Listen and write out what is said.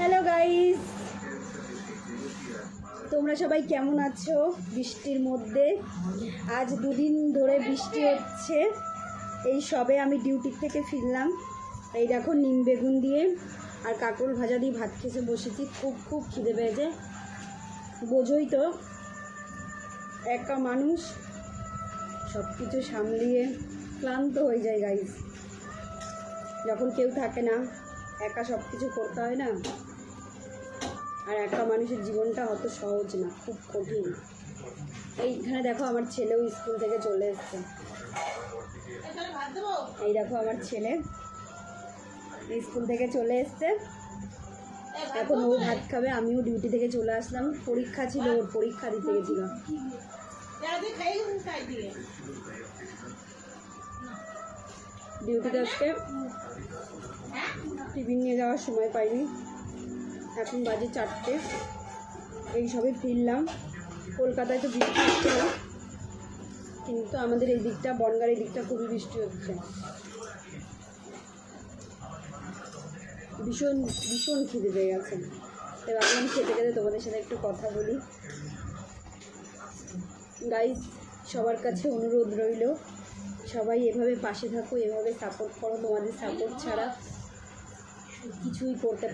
Hello guys, তোমরা সবাই কেমন আছো? বৃষ্টির মধ্যে আজ দুদিন ধরে বৃষ্টি হচ্ছে। এই সবে আমি ডিউটি থেকে ফিরলাম। এই দেখো নিম বেগুন দিয়ে আর কাঁকরোল ভাজা দিয়ে ভাত খেতে বসেছি। খুব খিদে পেয়েছে। বোঝোই তো, একা মানুষ, সব কিছু সামলিয়ে ক্লান্ত হয়ে যায় গাইস। যখন কেউ থাকে না, একা সব কিছু করতে হয় না। আর একা মানুষের জীবনটা অত সহজ না, খুব কঠিন। এইখানে দেখো আমার ছেলেও স্কুল থেকে চলে এসছে। এই দেখো আমার ছেলে স্কুল থেকে চলে এসছে, এখন ও ভাত খাবে। আমিও ডিউটি থেকে চলে আসলাম। পরীক্ষা ছিল, ওর পরীক্ষা দিতে গেছিলাম। ডিউটিতে আজকে টিফিন নিয়ে যাওয়ার সময় পাইনি। এখন বাজে 4টে। এই সবে ফিরলাম। কলকাতায় তো বৃষ্টি হচ্ছে না, কিন্তু আমাদের এই দিকটা, বনগাঁর এই দিকটা খুবই বৃষ্টি হচ্ছে। ভীষণ খিদে পেয়ে গেছে। তাই ভাবলাম খেতে খেতে তোমাদের সাথে একটু কথা বলি। গাইস, সবার কাছে অনুরোধ রইল, সবাই এভাবে পাশে থাকো, এভাবে সাপোর্ট করো। তোমাদের সাপোর্ট ছাড়া কিছুই করতে